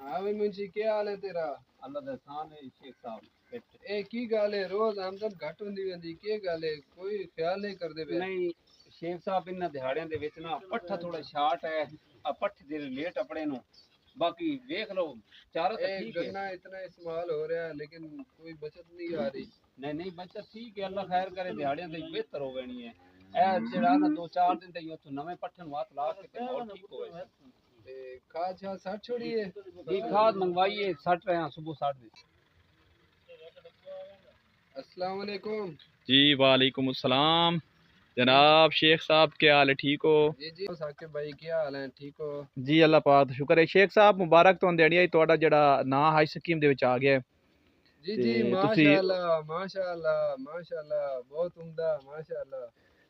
हाँ भाई मुंशी क्या हाल है तेरा? अल्लाह दा एहसान है शेख साहब। ए की गल है रोज आमदन घट होंदी वेंदी की गल है कोई ख्याल नहीं करदे पे? नहीं शेख साहब इन दिहाड़ियां दे विच ना पट्ठा थोड़ा शार्ट है पट्ठे दे लेट अपने नु बाकी देख लो चारा तो ए ठीक है। गन्ना इतना इस्तेमाल हो रहा है लेकिन कोई बचत नहीं आ रही। नहीं नहीं बच्चा ठीक है अल्लाह खैर करे दिहाड़ियां दे बेहतर हो गनी है ए जेड़ा ना 2-4 दिन ते यो नवे पट्ठे नु हाथ ला के और ठीक होए। ते खाद छाद सट छोड़ी है? जी खाद मंगवाई है 60 रहे हैं सुबह 60 दी। अस्सलाम वालेकुम। जी वालेकुम अस्सलाम जनाब शेख साहब क्या हाल है ठीक हो? जी जी साकिब भाई क्या हाल है ठीक हो? जी अल्लाह पाक दा शुक्र है शेख साहब मुबारक तो देनी है ਤੁਹਾਡਾ ਜਿਹੜਾ ਨਾਂ ਹਾਈ ਸਕੀਮ ਦੇ ਵਿੱਚ ਆ ਗਿਆ ਹੈ जी जी ਤੇ ਤੁਸੀਂ माशाल्लाह माशाल्लाह माशाल्लाह बहुत उम्दा माशाल्लाह।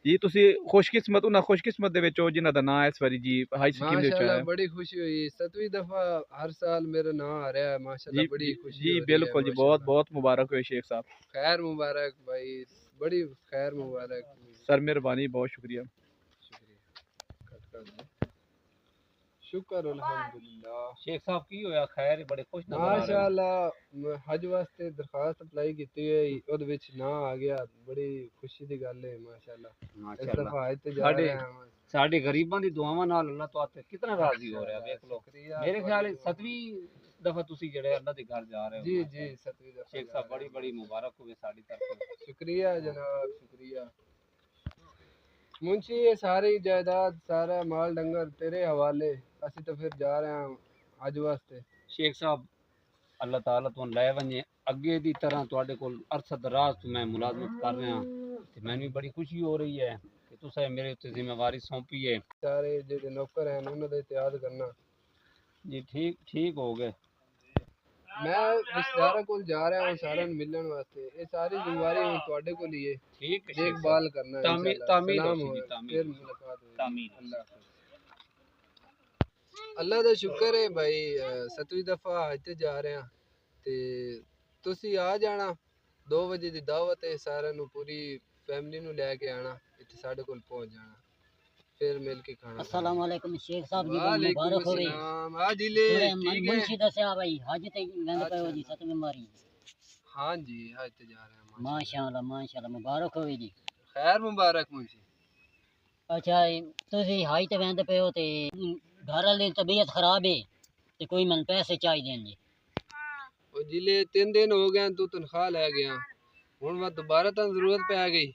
ਜੀ ਤੁਸੀਂ ਖੁਸ਼ਕਿਸਮਤ ਉਹਨਾਂ ਖੁਸ਼ਕਿਸਮਤ ਦੇ ਵਿੱਚ ਹੋ ਜਿਨ੍ਹਾਂ ਦਾ ਨਾਂ ਇਸ ਵਾਰੀ ਜੀ ਹਾਈ ਸਕੀਮ ਦੇ ਵਿੱਚ ਆਇਆ माशाल्लाह है। बड़ी खुशी हुई 7वीं दफा हर साल मेरा नाम आ रहा है माशाल्लाह जी बड़ी खुशी जी हो रही है बिल्कुल जी बहुत माशाल्लाह। बहुत मुबारक हो शेख साहब। खैर मुबारक भाई बड़ी खैर मुबारक। सर मेहरबानी बहुत शुक्रिया। शुक्रिया शुक्र अल्हम्दुलिल्लाह। शेख साहब की होया खैर बड़े खुश नजर आ रहे हो। माशाल्लाह हज वास्ते दरखास्त अप्लाई की है ਉਹਦੇ ਵਿੱਚ ਨਾ ਆ ਗਿਆ बड़ी खुशी दी गल है माशाल्लाह। इस माशाल्लाह दफा हज ते जा रहे हैं। साडे गरीबां दी दुआवां नाल अल्लाह तो आते कितना राजी हो रहा है देख लो। मेरे ख्याल है 7वीं दफा तुसी जेड़े अल्लाह दे घर जा रहे हो। जी जी 7वीं दफा शेख साहब बड़ी बड़ी मुबारक होवे साडी तरफ। शुक्रिया जनाब शुक्रिया। मुंशी ये सारी जायदाद सारा माल डंगर तेरे हवाले असि तो फिर जा रहे हैं हज वास्ते। शेख साहब अल्लाह ताला तो लै वने अगे दी तरह तुहाडे कोल अरसा दराज तो मैं मुलाजमत कर रहा ते मैनू बड़ी खुशी हो रही है कि तुसा मेरे उत्ते जिम्मेवारी सौंपी है। सारे जेडे नौकर हैं उन्होंने दा इत्याद करना। जी ठीक ठीक हो गए। मैं रिश्तेदारों को जा रहा हूँ सारे मिलने वास्ते ये सारी जिम्मेवारी हूँ ਤੁਹਾਡੇ को लिए ठीक है देखभाल करना है तामील इंशाल्लाह। तामील सलाम हो हो जी तामील फिर मुलाकात होगी। तामील। अल्लाह दा शुक्र है भाई 7वीं दफा हज ते जा रहे हैं ते तुसी आ जाना 2 बजे दी दावत है सारे नु पूरी फैमिली नु लेके आना इत्थे साडे कोल पहुंच जाना फिर मिल के खाना। अस्सलाम वालेकुम शेख साहब जी वालेकुम मुबारक हो अस्सलाम आ जिले ठीक है। मुंशी दस्या भाई हज ते गंद पे हो जी 7वीं मारी। हां जी हज ते जा रहे हैं माशाल्लाह मुबारक हो जी। खैर मुबारक मुंशी। अच्छा तुसी हज ते वेंदे पे हो ते घर वाली तबीयत खराब है ते कोई मन पैसे चाहिए जी। ओ जिले 3 दिन हो गए तू तनख्वाह ले गया हुन मैं दोबारा तन जरूरत पे आ गई।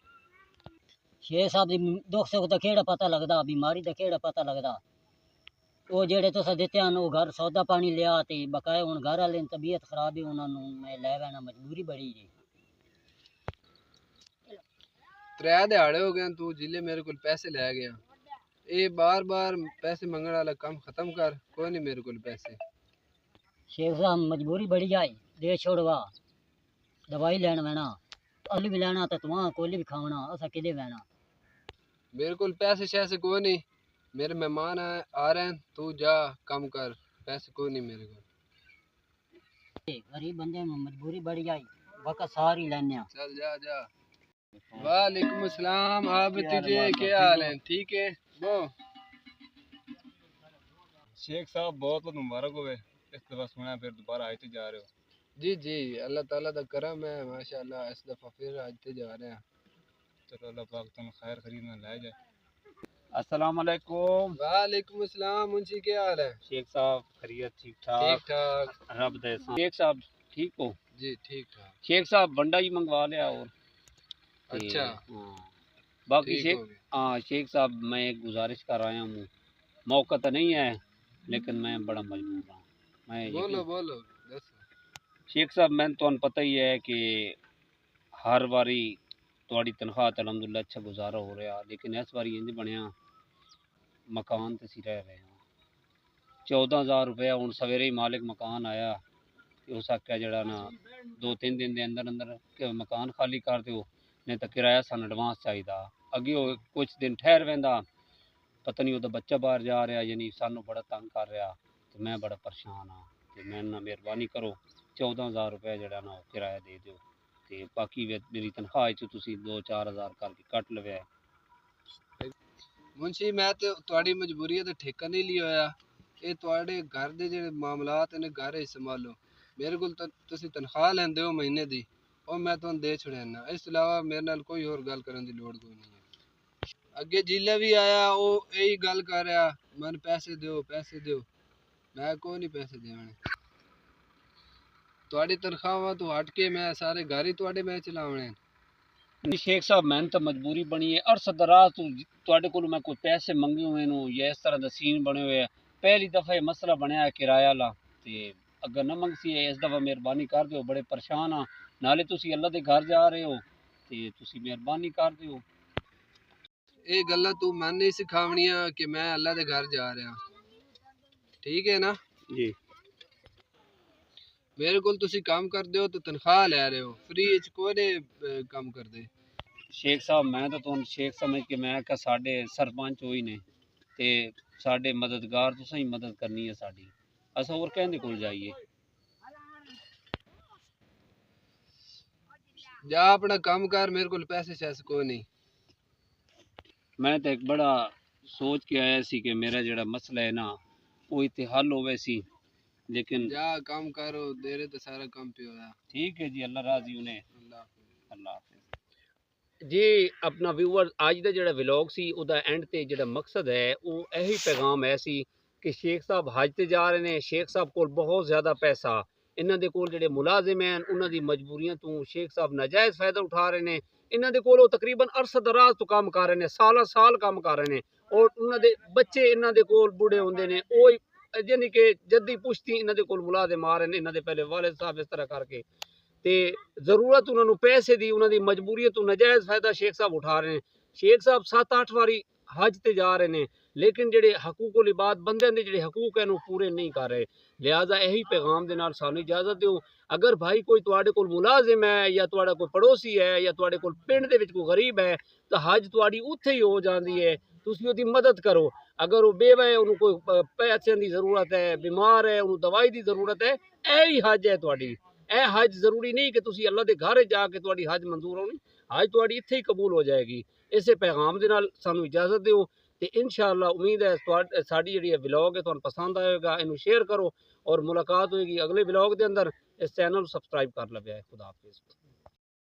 शेख साहब दी दुख सुख दा केड़ा पता लगदा बीमारी दा केड़ा पता लगदा वो जेड़े तुस दिते हैं वो घर सौदा पानी लिया ते बकाए हुन घर वाले तबीयत खराब है उन्हां नु मैं ले वैना मजबूरी बड़ी जी। 3 दिहाड़े हो गए तू जिले मेरे को पैसे ले गया ये बार बार पैसे मंगने वाला काम खत्म कर कोई नहीं मेरे को पैसे। शेख साहब मजबूरी बड़ी आई दे छोड़वा दवाई लैन वैना अल्ली भी लेना तो तुम कोली भी खावना असा किदे वैना। मेरे को पैसे शैसे कोई नहीं मेरे मेहमान आ रहे हैं तू जा कम कर पैसे कोई नहीं मेरे को। गरीब बंदे में मजबूरी बड़ी आई वक़्त सारी लेने चल जा जा। वालेकुम अस्सलाम आप तुझे क्या हाल है ठीक है वो? शेख साहब बहुत बहुत मुबारक हो इस दफा सुना फिर दोबारा आए थे जा रहे हो। जी जी अल्लाह ताला दा करम है माशाल्लाह इस दफा फिर आज ते जा रहे हैं। चलो अल्लाह पाक तुम खैर खरीद में लाए जाए। अस्सलाम वालेकुम। वालेकुम अस्सलाम मुंशी क्या हाल है? शेख साहब खैरियत ठीक ठीक ठाक ठाक रब दे एहसान। शेख साहब ठीक हो? जी ठीक ठाक। शेख साहब बंडा ही मंगवा लिया और अच्छा बाकी ठीक शेख हो गया। हाँ शेख साहब मैं एक गुजारिश कर आया हूँ मौका तो नहीं है लेकिन मैं बड़ा मजबूर हूँ। मैं बोलो बोलो दसो। शेख साहब मैं तो पता ही है कि हर बारी थोड़ी तनख्वाह तो अलहमदुलिल्लाह अच्छा गुजारा हो रहा लेकिन इस बारी इंज बनया मकान तो सी रह रहे हैं 14,000 रुपया हूँ सवेरे ही मालिक मकान आया कि उस आख्या जड़ा ना 2-3 दिन के अंदर अंदर मकान खाली कर दो नहीं तो किराया सन एडवांस चाहिए अगे वो कुछ दिन ठहर वह पता नहीं वो बच्चा बाहर जा रहा यानी सानू बड़ा तंग कर रहा तो मैं बड़ा परेशान हाँ तो मैं ना मेहरबानी करो 14,000 रुपया जड़ा ना किराया दे दो तो बाकी मेरी तनख्वाह चो 2-4 हज़ार करके कट लवे। मुंशी मैं तो थोड़ी मजबूरी है तो ठेका नहीं लिया होया ਇਹ ਤੁਹਾਡੇ ਘਰ ਦੇ ਜਿਹੜੇ ਮਾਮਲਾਤ ਨੇ ਘਰ ਹੀ ਸੰਭਾਲੋ। ਮੇਰੇ ਕੋਲ ਤਾਂ ਤੁਸੀਂ ਤਨਖਾਹ ਲੈਂਦੇ ਹੋ ਮਹੀਨੇ ਦੀ, ਉਹ ਮੈਂ ਤੁਹਾਨੂੰ ਦੇ ਛੜਿਆਨਾ। ਇਸ ਤੋਂ ਇਲਾਵਾ ਮੇਰੇ ਨਾਲ ਕੋਈ ਹੋਰ ਗੱਲ ਕਰਨ ਦੀ ਲੋੜ ਕੋਈ ਨਹੀਂ ਹੈ। ਅੱਗੇ ਜਿੱਲੇ ਵੀ ਆਇਆ ਉਹ ਇਹੀ ਗੱਲ ਕਰ ਰਿਹਾ, ਮੈਨੂੰ ਪੈਸੇ ਦਿਓ ਪੈਸੇ ਦਿਓ। ਮੈਂ ਕੋਈ ਨਹੀਂ ਪੈਸੇ ਦੇਣੇ। ਤੁਹਾਡੀ ਤਨਖਾਹਾਂ ਤੋਂ ਹਟ ਕੇ ਮੈਂ ਸਾਰੇ ਘਰ ਹੀ ਤੁਹਾਡੇ ਮੈਂ ਚਲਾਉਣੇ। नहीं शेख साहब मैंने तो मजबूरी बनी है अरसा दराज तुहाडे कोलों मैं कोई पैसे मंगे हुए नु या इस तरह दा सीन बने हुए है। पहली दफ़ा ये मसला बनया है किराया ला ते अगर न मंगसी है इस दफ़ा मेहरबानी कर दिओ। बड़े परेशान हाँ, नाले तुसी अल्लाह दे घर जा रहे हो ते तुसी मेहरबानी कर दिओ। ਇਹ ਗੱਲਾਂ ਤੂੰ ਮਨ ਨਹੀਂ ਸਿਖਾਵਣੀਆਂ ਕਿ ਮੈਂ ਅੱਲਾ ਦੇ ਘਰ ਜਾ ਰਿਹਾ। ਠੀਕ ਹੈ ਨਾ जी ਮੇਰੇ ਕੋਲ ਤੁਸੀਂ ਕੰਮ ਕਰਦੇ ਹੋ ਤਾਂ ਤਨਖਾਹ ਲੈ ਰਹੇ ਹੋ, ਫ੍ਰੀ ਵਿੱਚ ਕੋਈ ਨਹੀਂ ਕੰਮ ਕਰਦੇ। शेख साहब मैं तो तुहानू शेख समझ के मैं क्या साडे सरपंच होई ने ते साडे मददगार तुसें ही मदद करनी है साडी। असां होर कहंदे कोल जाइए। ਜਾ ਆਪਣਾ ਕੰਮ ਕਰ, ਮੇਰੇ ਕੋਲ ਪੈਸੇ ਸ਼ੈਸ ਕੋਈ ਨਹੀਂ। मैं तो एक बड़ा सोच के आया सी कि मेरा जड़ा मसला है ना वो इत्थे हल होवे सी, लेकिन ਜਾ ਕੰਮ ਕਰੋ, ਤੇਰੇ ਤੇ ਸਾਰਾ ਕੰਮ ਪਿਆ ਹੋਇਆ। ठीक है जी अल्लाह राजी उन्हें ਅੱਲਾ ਹਾਫਿਜ਼। अल्लाह हाफिज जी। अपना व्यूअर आज ਦਾ ਜਿਹੜਾ ਵਲੌਗ ਸੀ ਉਹਦਾ ਐਂਡ ਤੇ ਜਿਹੜਾ ਮਕਸਦ ਹੈ ਉਹ ਇਹੀ ਪੈਗਾਮ ਹੈ ਸੀ ਕਿ ਸ਼ੇਖ ਸਾਹਿਬ ਹਜ ਤੇ ਜਾ ਰਹੇ ਨੇ। ਸ਼ੇਖ ਸਾਹਿਬ ਕੋਲ ਬਹੁਤ ਜ਼ਿਆਦਾ ਪੈਸਾ, ਇਹਨਾਂ ਦੇ ਕੋਲ ਜਿਹੜੇ ਮੁਲਾਜ਼ਮ ਹਨ ਉਹਨਾਂ ਦੀ ਮਜਬੂਰੀਆਂ ਤੋਂ ਸ਼ੇਖ ਸਾਹਿਬ ਨਾਜਾਇਜ਼ ਫਾਇਦਾ ਉਠਾ ਰਹੇ ਨੇ। ਇਹਨਾਂ ਦੇ ਕੋਲ ਉਹ ਤਕਰੀਬਨ ਅਰਸਾ ਦਰਾਜ਼ ਤੋਂ ਕੰਮ ਕਰ ਰਹੇ ਨੇ, ਸਾਲਾਂ ਸਾਲ ਕੰਮ ਕਰ ਰਹੇ ਨੇ ਔਰ ਉਹਨਾਂ ਦੇ ਬੱਚੇ ਇਹਨਾਂ ਦੇ ਕੋਲ ਬੁੱਢੇ ਹੁੰਦੇ ਨੇ, ਉਹ ਯਾਨੀ ਕਿ ਜੱਦੀ ਪੁਸ਼ਤੀ ਇਹਨਾਂ ਦੇ ਕੋਲ ਮੁਲਾਜ਼ਮ ਆ ਰਹੇ ਨੇ। ਇਹਨਾਂ ਦੇ ਪਹਿਲੇ ਵਾਲਿਦ ਸਾਹਿਬ ਇਸ ਤਰ੍ਹਾਂ ਕਰਕੇ ਤੇ ਜ਼ਰੂਰਤ ਉਹਨਾਂ ਨੂੰ ਪੈਸੇ ਦੀ, ਉਹਨਾਂ ਦੀ ਮਜਬੂਰੀ ਤੋਂ ਨਜਾਇਜ਼ ਫਾਇਦਾ ਸ਼ੇਖ ਸਾਹਿਬ ਉਠਾ ਰਹੇ ਨੇ। ਸ਼ੇਖ ਸਾਹਿਬ 7-8 ਵਾਰੀ ਹਜ ਤੇ ਜਾ ਰਹੇ ਨੇ ਲੇਕਿਨ ਜਿਹੜੇ ਹਕੂਕੁਲ ਇਬਾਦ ਬੰਦਿਆਂ ਦੇ ਜਿਹੜੇ ਹਕੂਕ ਹਨ ਉਹ ਪੂਰੇ ਨਹੀਂ ਕਰ ਰਹੇ। ਲਿਹਾਜ਼ਾ ਇਹੀ ਪੈਗਾਮ ਦੇ ਨਾਲ ਸਾਨੂੰ ਇਜਾਜ਼ਤ ਦਿਓ। ਅਗਰ ਭਾਈ ਕੋਈ ਤੁਹਾਡੇ ਕੋਲ ਮੁਲਾਜ਼ਮ ਹੈ ਜਾਂ ਤੁਹਾਡਾ ਕੋਈ ਪੜੋਸੀ ਹੈ ਜਾਂ ਤੁਹਾਡੇ ਕੋਲ ਪਿੰਡ ਦੇ ਵਿੱਚ ਕੋਈ ਗਰੀਬ ਹੈ ਤਾਂ ਹਜ ਤੁਹਾਡੀ ਉੱਥੇ ਹੀ ਹੋ ਜਾਂਦੀ ਹੈ, ਤੁਸੀਂ ਉਹਦੀ ਮਦਦ ਕਰੋ। ਅਗਰ ਉਹ ਬੇਵਾ ਹੈ, ਉਹਨੂੰ ਕੋਈ ਪੈਸਿਆਂ ਦੀ ਜ਼ਰੂਰਤ ਹੈ, ਬਿਮਾਰ ਹੈ, ਉਹਨੂੰ ਦਵਾਈ ਦੀ ਜ਼ਰੂਰਤ ਹੈ, ਇਹ ਹੀ ਹਜ ਹੈ ਤੁਹਾਡੀ। ਇਹ ਹਜ ਜ਼ਰੂਰੀ ਨਹੀਂ ਕਿ ਤੁਸੀਂ ਅੱਲਾ ਦੇ ਘਰ ਜਾ ਕੇ ਤੁਹਾਡੀ ਹਜ ਮਨਜ਼ੂਰ ਹੋਣੀ, ਹਜ ਤੁਹਾਡੀ ਇੱਥੇ ਹੀ ਕਬੂਲ ਹੋ ਜਾਏਗੀ। ਇਸੇ ਪੈਗਾਮ ਦੇ ਨਾਲ ਸਾਨੂੰ ਇਜਾਜ਼ਤ ਦਿਓ ਤੇ ਇਨਸ਼ਾਅੱਲਾ ਉਮੀਦ ਹੈ ਸਾਡੀ ਜਿਹੜੀ ਵਲੌਗ ਹੈ ਤੁਹਾਨੂੰ ਪਸੰਦ ਆਏਗਾ। ਇਹਨੂੰ ਸ਼ੇਅਰ ਕਰੋ ਔਰ ਮੁਲਾਕਾਤ ਹੋਏਗੀ ਅਗਲੇ ਵਲੌਗ ਦੇ ਅੰਦਰ। ਇਸ ਚੈਨਲ ਨੂੰ ਸਬਸਕ੍ਰਾਈਬ ਕਰ ਲਵਿਆ। ਖੁਦਾ ਹਾਫਿਜ਼।